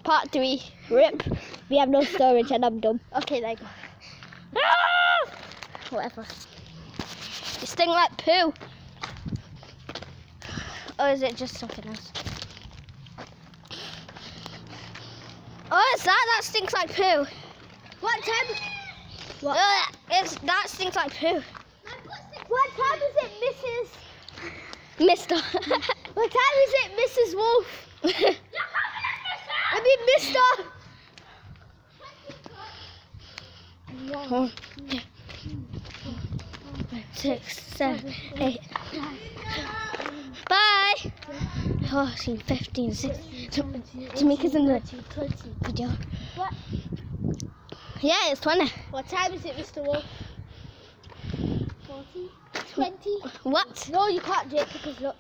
Part 3. Rip. We have no storage and I'm dumb. Okay, there you go. Ah! Whatever. You sting like poo. Or is it just something else? Oh, it's that? That stinks like poo. What time? What? That stinks like poo. What time is it, Mrs. Mister. What time is it, Mrs. Wolf? I mean, Mister. 1, 2, 6, 7, 8. Bye. Oh, I've seen 15, 16. Jamaica's in the video. What? Yeah, it's 20. What time is it, Mr. Wolf? 40? 20? What? No, you can't do it because look.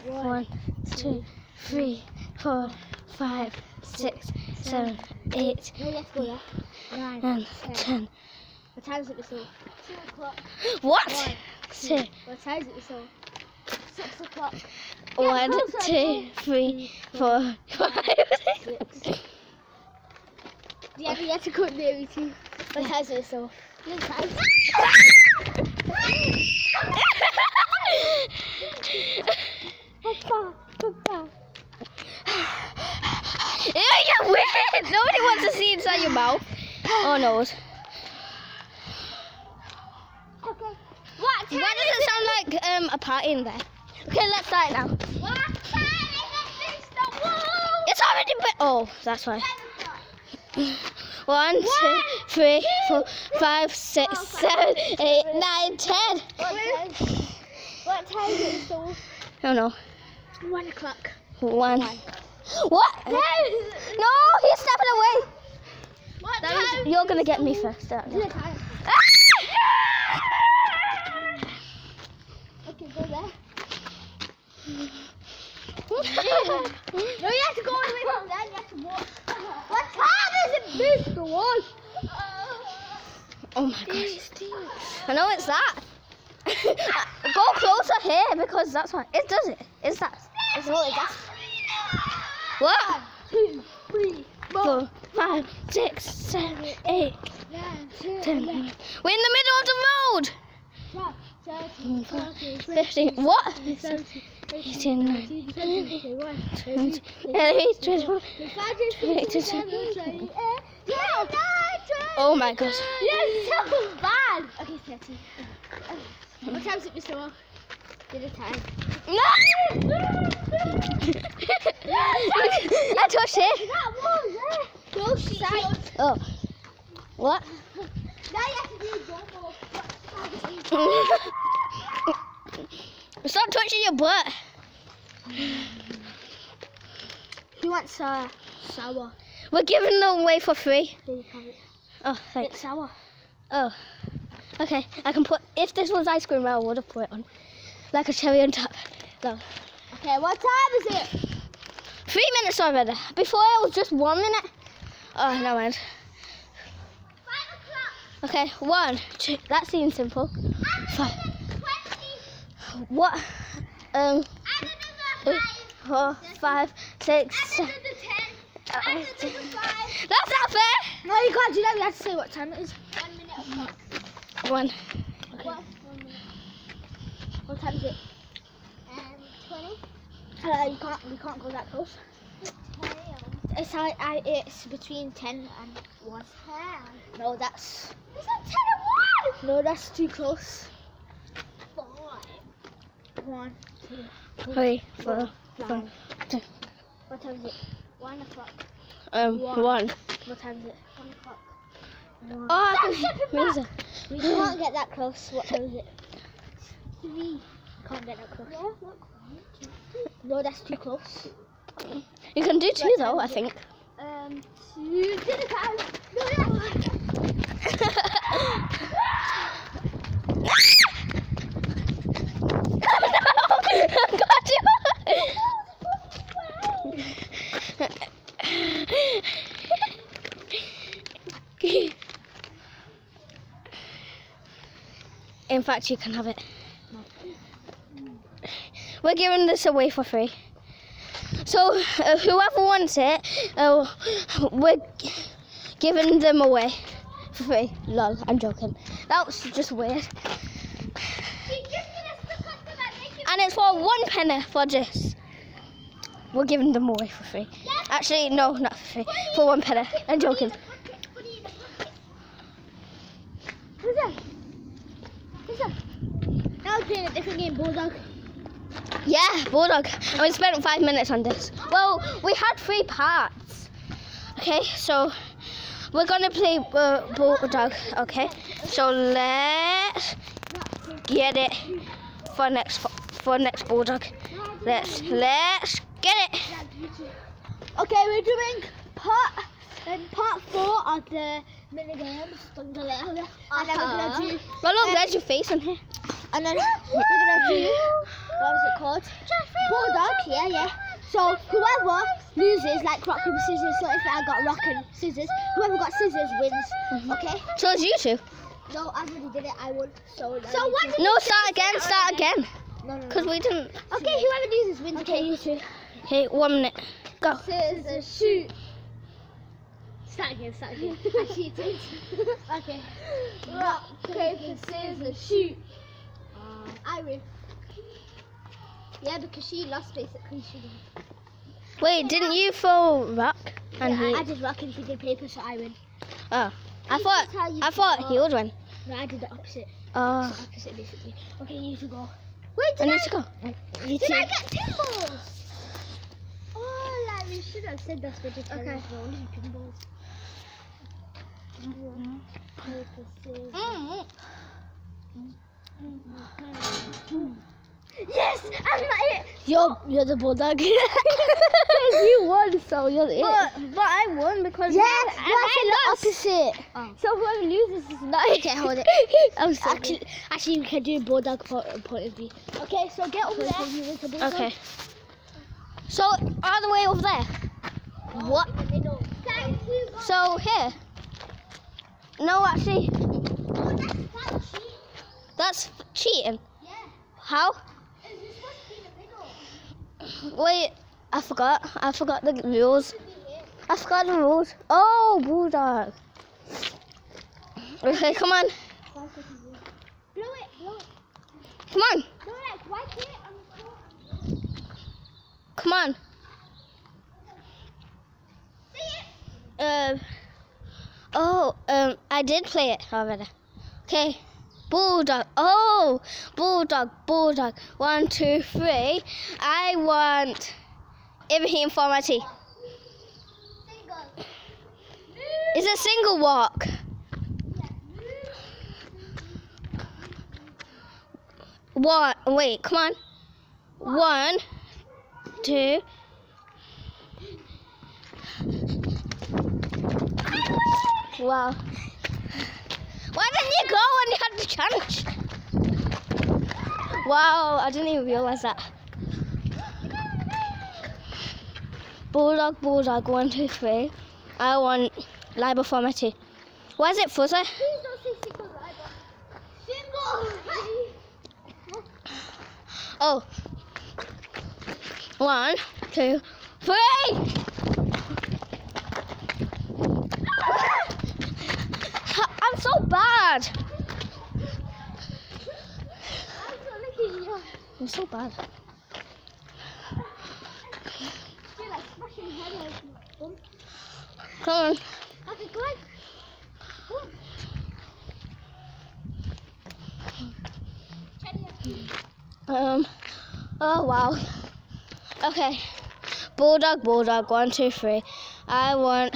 10. 1, 2, 3, 4, 5, 6, 7, 8, No, let's go there. 9, 9, 10. What time is it, Mr. Wolf? 2 o'clock. What? 1, 2. What time is it, Mr. Wolf? 6 o'clock. 1, 2, 3, 4, 5, 6. Yeah, we have to cut near me too. What time is it, Mr. Wolf? Ew, you're weird. Nobody wants to see inside your mouth or nose. Okay. What time Why does it sound like a party in there? Okay, let's start now. What time is it, Mr. Wolf? It's already been. Oh, that's why. 1, 2, 3, 4, 5, 6, 7, 8, 9, 10. What time is it, Mr. Wolf? I don't know. 1 o'clock. 1. What? No, he's stepping away. What time? You're gonna get me first. What time? Okay, go there. No, you have to go all the way from there. You have to walk. What time is it, Mr. Wolf? Oh my gosh. I know it's that. Go closer here because that's what it does. It's that. It's all it does. What? 2, 3, 4, 5, 6, 7, 8, 10. We're in the middle of the road. 15. What? 18, 19, 20, 21, 22. Oh my gosh. You're so bad. Okay, 30. What time is it, Mr. Wolf? Dinner time. No! I touched it. That was there. No, she's Oh. What? Now you have to do double. Stop touching your butt. He wants sour. We're giving them away for free. There you have it. Oh, thanks. It's sour. Oh. Okay, I can put, if this was ice cream, I would have put it on. Like a cherry on top. No. Okay, what time is it? 3 minutes already. Before it was just 1 minute. Oh, no mind. 5 o'clock. Okay, 1, 2. That seems simple. 5. 20. What? Add another 4, 5, 6, 7. Add another 10. Add another 5. That's not fair. No, you can't do that. We have to say what time it is. 1 minute o'clock. 1. Okay. 1 minute. What time is it? 20. We can't go that close. It's between 10 and 1. 10. No, that's. It's not 10 and 1. No, that's too close. 5. 1, 2, 3, 4, 5, 6. What time is it? 1 o'clock. 1. What time is it? 1 o'clock. 1. Oh, I can music. We can't get that close. What time is it? 3. Can't get that close. Yeah, look. No, that's too close. You can do 2 though, I think. 2 dinner time. No, no. Got you. In fact, you can have it. We're giving this away for free. So whoever wants it, we're giving them away for free. Lol, I'm joking. That was just weird. And it's for 1 penny for this. We're giving them away for free. Actually, no, not for free. For 1 penny. I'm joking. Who's that? Now we're playing a different game, Bulldog. Yeah, Bulldog. And we spent 5 minutes on this. Well, we had 3 parts. Okay, so we're gonna play Bulldog. Okay, so let's get it for next Bulldog. Let's get it. Okay, we're doing part 4 of the mini games. And then we're gonna do. Well, look, there's your face on here. And then we're gonna do, what was it called? Bulldog, yeah. So whoever loses, like rock, paper, scissors, so if I got rock and scissors, whoever got scissors wins, okay? So it's you two. No, I already did it, I won. So what? No, start again. No. Because we didn't. Okay, whoever loses wins, okay, you two. Okay, 1 minute. Go. Scissors, shoot. Start again. I cheated. Okay. Rock, paper, scissors, shoot. I win. Yeah, because she lost basically. She did. Wait, didn't you throw rock? And Yeah, I did rock and she did paper, so I win. Oh, I thought he would win. No, I did the opposite. Oh. It's the opposite basically. Okay, you two go. Wait, I need to go. Did I get pinballs? Oh, like we should have said that's vegetarian. Okay. Only pinballs. Paper, scissors. Yes, I'm not it. You're the Bulldog. You won, so you're it. But I won because yeah, I the opposite. Oh. So whoever loses is not it. Okay, hold it. I'm sorry. Actually, we can do Bulldog point of view. Okay, so get over there. Okay. So all the way over there. What? So here. No, actually. That's cheating. Yeah. How? Wait, I forgot the rules. Oh, Bulldog. Okay, come on. Blow it. Come on. Blow it, wipe it on the floor. Come on. I did play it already. Okay. Bulldog. Oh, Bulldog. 1, 2, 3. I want Ibrahim for my tea. Is it single walk? One. Wait, come on. 1, 2. Wow. Why didn't you go when you had the chance? Wow, I didn't even realize that. Bulldog. 1, 2, 3. I want Liber for my tea. Why is it fuzzy? Please don't say single Liber. Single. Oh. 1, 2, 3. I'm so bad. I'm so bad. Come on. Okay, go on. Oh wow. Okay. Bulldog. 1, 2, 3. I want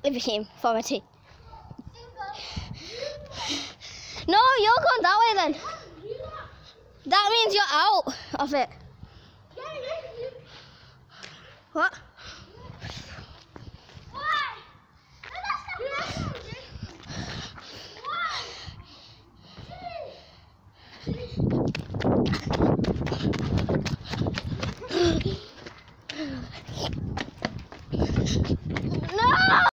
Ibrahim for my tea. No, you're going that way then. That means you're out of it. What?